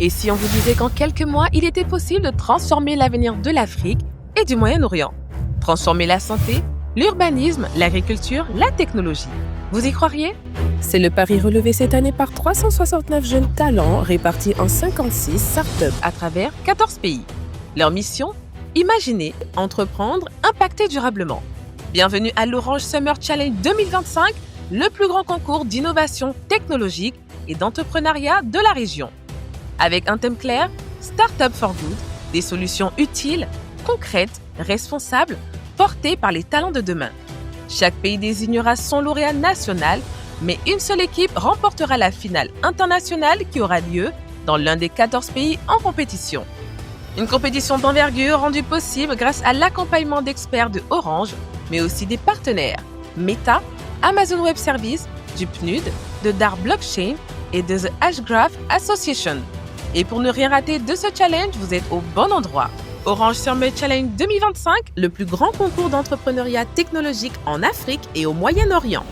Et si on vous disait qu'en quelques mois, il était possible de transformer l'avenir de l'Afrique et du Moyen-Orient? Transformer la santé, l'urbanisme, l'agriculture, la technologie. Vous y croiriez? C'est le pari relevé cette année par 369 jeunes talents répartis en 56 startups à travers 14 pays. Leur mission? Imaginer, entreprendre, impacter durablement. Bienvenue à l'Orange Summer Challenge 2025, le plus grand concours d'innovation technologique et d'entrepreneuriat de la région. Avec un thème clair, Startup for Good, des solutions utiles, concrètes, responsables, portées par les talents de demain. Chaque pays désignera son lauréat national, mais une seule équipe remportera la finale internationale qui aura lieu dans l'un des 14 pays en compétition. Une compétition d'envergure rendue possible grâce à l'accompagnement d'experts de Orange, mais aussi des partenaires Meta, Amazon Web Services, du PNUD, de DAR Blockchain et de The Hashgraph Association. Et pour ne rien rater de ce challenge, vous êtes au bon endroit. Orange Summer Challenge 2025, le plus grand concours d'entrepreneuriat technologique en Afrique et au Moyen-Orient.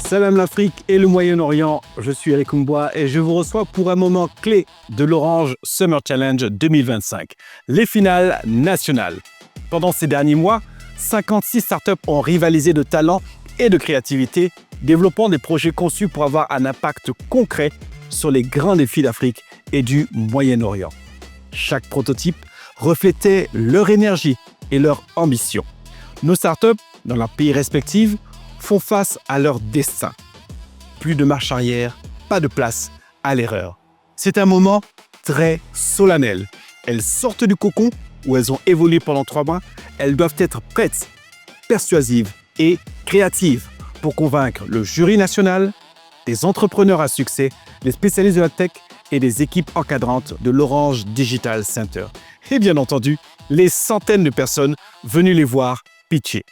Salam l'Afrique et le Moyen-Orient, je suis Eric Mboua et je vous reçois pour un moment clé de l'Orange Summer Challenge 2025, les finales nationales. Pendant ces derniers mois, 56 startups ont rivalisé de talent et de créativité, développant des projets conçus pour avoir un impact concret sur les grands défis d'Afrique et du Moyen-Orient. Chaque prototype reflétait leur énergie et leur ambition. Nos startups, dans leurs pays respectifs, font face à leur destin. Plus de marche arrière, pas de place à l'erreur. C'est un moment très solennel. Elles sortent du cocon où elles ont évolué pendant 3 mois. Elles doivent être prêtes, persuasives et créatives pour convaincre le jury national, des entrepreneurs à succès, les spécialistes de la tech et des équipes encadrantes de l'Orange Digital Center. Et bien entendu, les centaines de personnes venues les voir pitcher.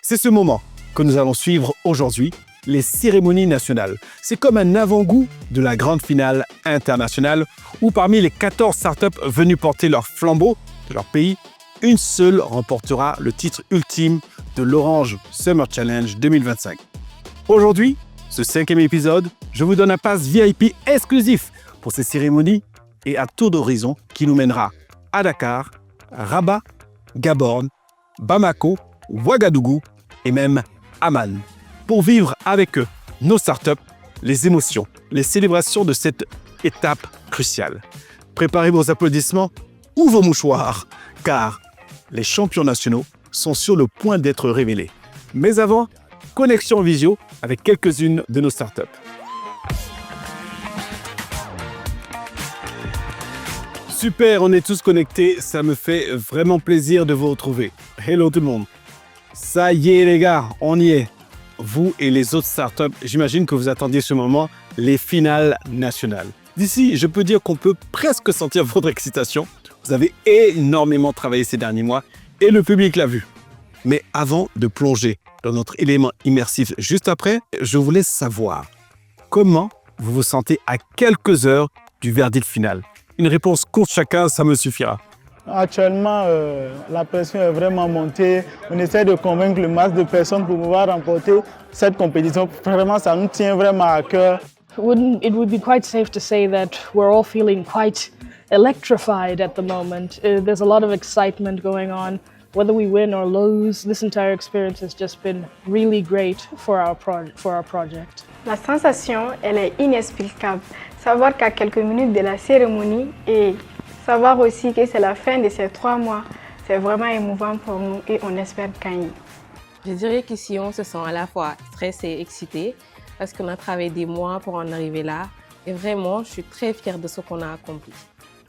C'est ce moment que nous allons suivre aujourd'hui, les cérémonies nationales. C'est comme un avant-goût de la grande finale internationale où parmi les 14 startups venues porter leur flambeau de leur pays, une seule remportera le titre ultime de l'Orange Summer Challenge 2025. Aujourd'hui, ce 5e épisode, je vous donne un pass VIP exclusif pour ces cérémonies et un tour d'horizon qui nous mènera à Dakar, Rabat, Gaborone, Bamako, Ouagadougou et même Amman, pour vivre avec eux nos startups, les émotions, les célébrations de cette étape cruciale. Préparez vos applaudissements ou vos mouchoirs, car les champions nationaux sont sur le point d'être révélés. Mais avant, connexion visio avec quelques-unes de nos startups. Super, on est tous connectés, ça me fait vraiment plaisir de vous retrouver. Hello tout le monde. Ça y est les gars, on y est. Vous et les autres startups, j'imagine que vous attendiez ce moment, les finales nationales. D'ici, je peux dire qu'on peut presque sentir votre excitation. Vous avez énormément travaillé ces derniers mois et le public l'a vu. Mais avant de plonger dans notre élément immersif juste après, je voulais savoir comment vous vous sentez à quelques heures du verdict final. Une réponse courte chacun, ça me suffira. Actuellement, la pression est vraiment montée. On essaie de convaincre le masse de personnes pour pouvoir remporter cette compétition. Vraiment, ça nous tient vraiment à cœur. It would be quite safe to say that we're all feeling quite electrified at the moment. There's a lot of excitement going on. Whether we win or lose, this entire experience has just been really great for our project. La sensation, elle est inexplicable. Savoir qu'à quelques minutes de la cérémonie et savoir aussi que c'est la fin de ces 3 mois, c'est vraiment émouvant pour nous et on espère gagner. Je dirais qu'ici, on se sent à la fois stressé et excité parce qu'on a travaillé des mois pour en arriver là. Et vraiment, je suis très fière de ce qu'on a accompli.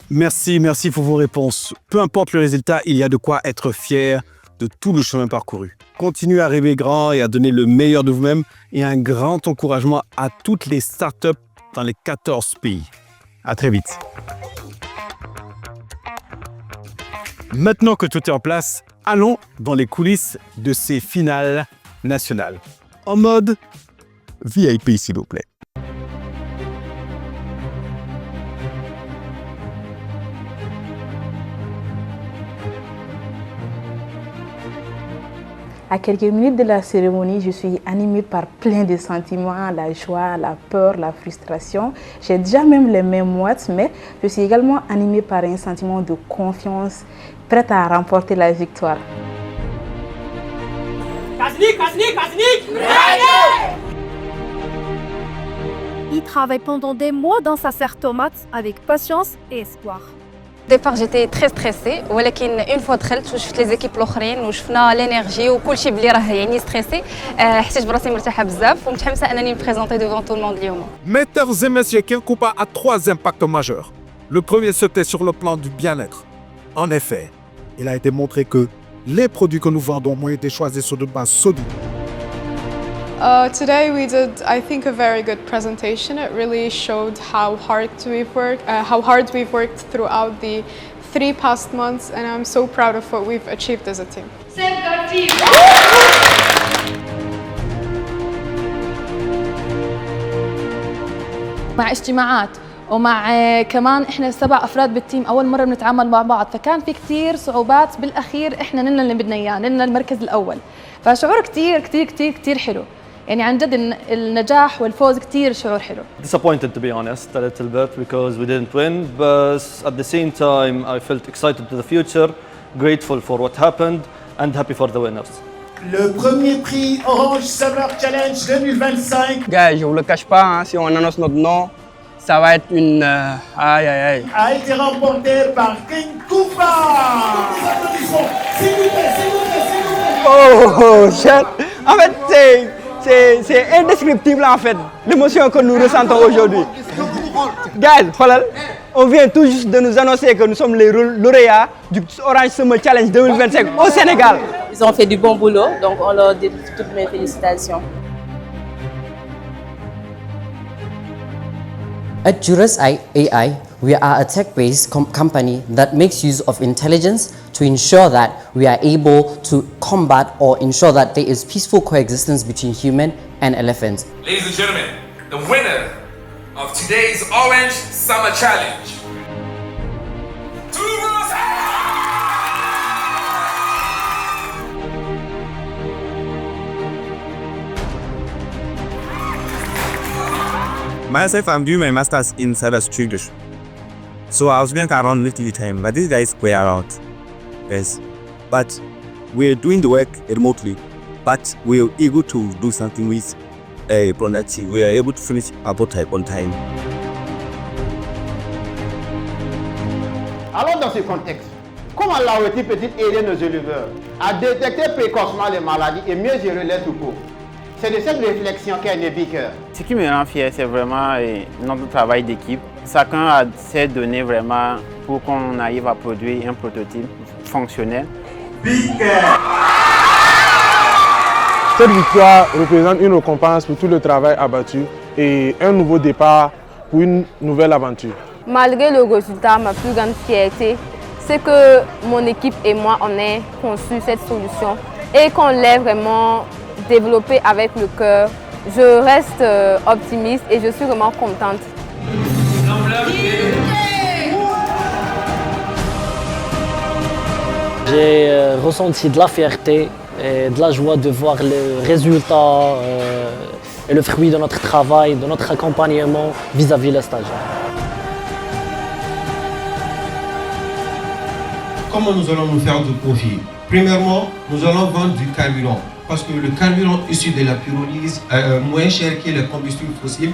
Merci pour vos réponses. Peu importe le résultat, il y a de quoi être fier de tout le chemin parcouru. Continuez à rêver grand et à donner le meilleur de vous-même et un grand encouragement à toutes les startups dans les 14 pays. À très vite. Maintenant que tout est en place, allons dans les coulisses de ces finales nationales. En mode VIP, s'il vous plaît. À quelques minutes de la cérémonie, je suis animée par plein de sentiments, la joie, la peur, la frustration. J'ai déjà même les mêmes moites, mais je suis également animée par un sentiment de confiance, prête à remporter la victoire. Il travaille pendant des mois dans sa serre tomate avec patience et espoir. Au départ, j'étais très stressée, mais une fois دخلت وشفت les équipes l'autres وشفنا l'énergie وكل شيء بلي راه يعني stressé حسيت براسي مرتاحة بزاف ومتحمسة أنني نبريزونتي devant tout le monde اليوم. Mesdames et messieurs, Kenkoupa a 3 impacts majeurs. Le premier, c'était sur le plan du bien-être. En effet, il a été montré que les produits que nous vendons ont été choisis sur de bases solides. Today we did, I think, a very good presentation. It really showed how hard we've worked throughout the 3 past months, and I'm so proud of what we've achieved as a team. مع اجتماعات ومع كمان احنا 7 افراد بالتيم اول مره بنتعامل مع بعض فكان في كثير صعوبات بالاخير احنا نلنا اللي بدنا اياه نلنا المركز الاول فشعور كثير كثير كثير كثير حلو يعني عن جد النجاح والفوز كثير شعور حلو. Disappointed to be honest a little bit because we didn't win, but at the same time I felt excited to the future, grateful for what happened and happy for the winners. Le premier prix Orange Summer Challenge 2025. Gars, je vous le cache pas, hein, si on annonce notre nom, ça va être une aïe aïe aïe. A été remporté par Kenkoupa. S'il vous plaît, s'il vous plaît, s'il vous plaît. Oh shit. En fait, c'est indescriptible en fait, l'émotion que nous ressentons aujourd'hui. Guys, on vient tout juste de nous annoncer que nous sommes les lauréats du Orange Summer Challenge 2025 au Sénégal. Ils ont fait du bon boulot, donc on leur dit toutes mes félicitations. At Juris AI, we are a tech-based company that makes use of intelligence to ensure that we are able to combat or ensure that there is peaceful coexistence between human and elephants. Ladies and gentlemen, the winner of today's Orange Summer Challenge. Myself, I'm doing my master's in cybersecurity English. So I was being around little time, but these guys were around. Yes. But we're doing the work remotely, but we're able to do something with a product. We are able to finish our prototype on time. Alors dans ce contexte, comment l'AOT peut-il aider nos éleveurs à détecter précocement les maladies et mieux gérer les troupeaux? C'est de cette réflexion qu'est né Beaker. Ce qui me rend fier, c'est vraiment notre travail d'équipe. Chacun a ses données vraiment pour qu'on arrive à produire un prototype fonctionnel. Beaker. Cette victoire représente une récompense pour tout le travail abattu et un nouveau départ pour une nouvelle aventure. Malgré le résultat, ma plus grande fierté, c'est que mon équipe et moi, on ait conçu cette solution et qu'on l'ait vraiment développée avec le cœur. Je reste optimiste et je suis vraiment contente. J'ai ressenti de la fierté et de la joie de voir le résultat et le fruit de notre travail, de notre accompagnement vis-à-vis des stagiaires. Comment nous allons nous faire de profit? Premièrement, nous allons vendre du carburant parce que le carburant issu de la pyrolyse est moins cher que le combustible fossile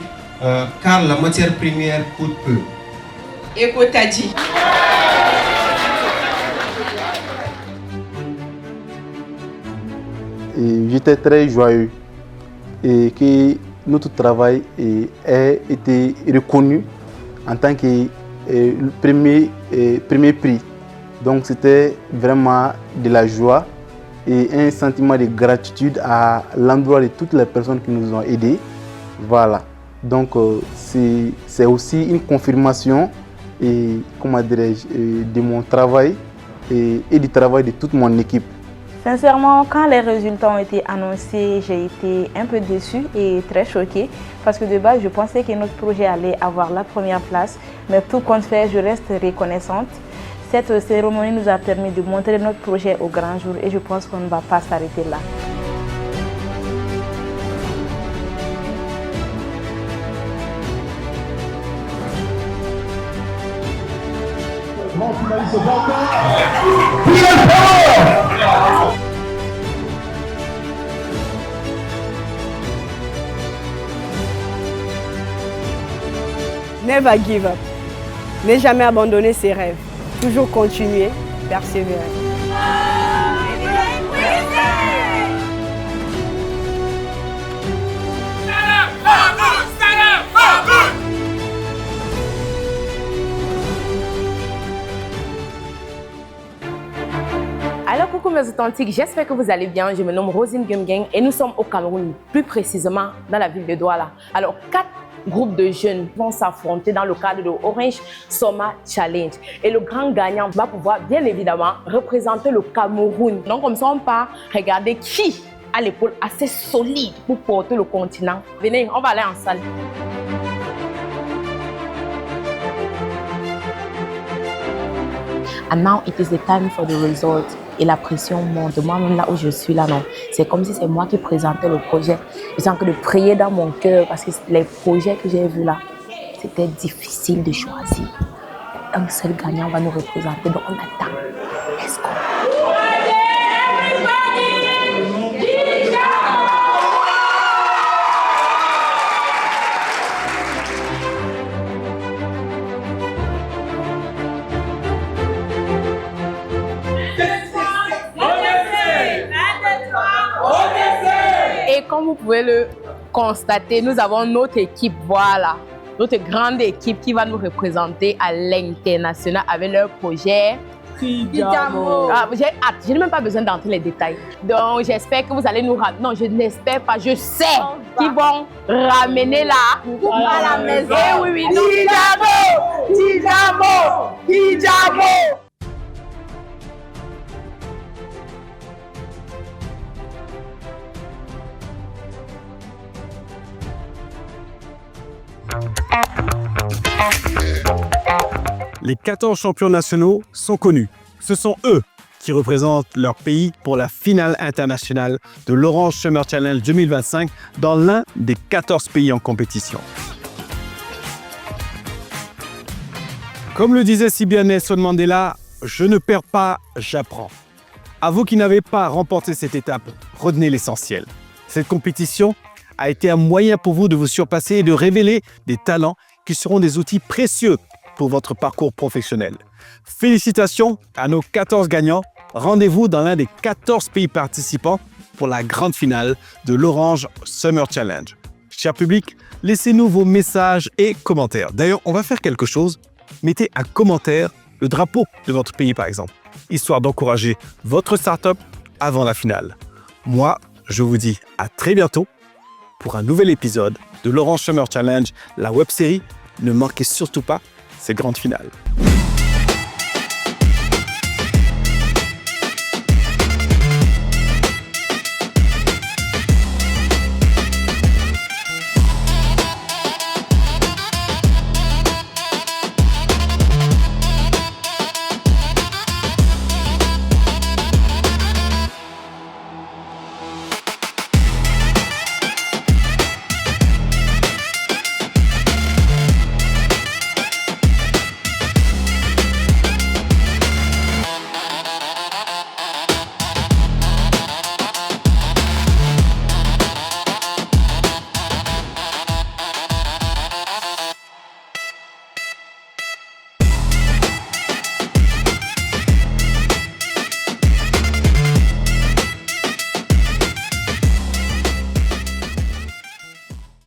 car la matière première coûte peu. Écoute, t'as dit. J'étais très joyeux et que notre travail ait été reconnu en tant que premier prix. Donc c'était vraiment de la joie et un sentiment de gratitude à l'endroit de toutes les personnes qui nous ont aidés. Voilà. Donc c'est aussi une confirmation et, comment dirais-je, de mon travail et du travail de toute mon équipe. Sincèrement, quand les résultats ont été annoncés, j'ai été un peu déçue et très choquée parce que de base, je pensais que notre projet allait avoir la première place. Mais tout compte fait, je reste reconnaissante. Cette cérémonie nous a permis de montrer notre projet au grand jour et je pense qu'on ne va pas s'arrêter là. Never give up. Ne jamais abandonner ses rêves. Toujours continuer, persévérer. Alors coucou mes authentiques, j'espère que vous allez bien. Je me nomme Rosine Gumgang et nous sommes au Cameroun, plus précisément dans la ville de Douala. Alors 4 groupes de jeunes vont s'affronter dans le cadre de Orange Summer Challenge. Et le grand gagnant va pouvoir bien évidemment représenter le Cameroun. Donc comme ça on part regarder qui a l'épaule assez solide pour porter le continent. Venez, on va aller en salle. And now it is the time for the result. Et la pression monte. Moi-même là où je suis là, non. C'est comme si c'est moi qui présentais le projet. Je sens que de prier dans mon cœur parce que les projets que j'ai vus là, c'était difficile de choisir. Un seul gagnant va nous représenter, donc on attend. Let's go. Et comme vous pouvez le constater, nous avons notre équipe, voilà, notre grande équipe qui va nous représenter à l'international avec leur projet Kijamo. Ah, j'ai hâte, je n'ai même pas besoin d'entrer les détails. Donc j'espère que vous allez nous ramener. Non, je n'espère pas, je sais qu'ils vont ramener la coupe à la maison. Oui, oui, non. Kijamo, Kijamo. Les 14 champions nationaux sont connus. Ce sont eux qui représentent leur pays pour la finale internationale de l'Orange Summer Challenge 2025 dans l'un des 14 pays en compétition. Comme le disait si bien Nelson Mandela, je ne perds pas, j'apprends. À vous qui n'avez pas remporté cette étape, retenez l'essentiel. Cette compétition a été un moyen pour vous de vous surpasser et de révéler des talents qui seront des outils précieux pour votre parcours professionnel. Félicitations à nos 14 gagnants. Rendez-vous dans l'un des 14 pays participants pour la grande finale de l'Orange Summer Challenge. Cher public, laissez-nous vos messages et commentaires. D'ailleurs, on va faire quelque chose. Mettez un commentaire, le drapeau de votre pays par exemple, histoire d'encourager votre start-up avant la finale. Moi, je vous dis à très bientôt pour un nouvel épisode de l'Orange Summer Challenge, la web-série. Ne manquez surtout pas ces grandes finales.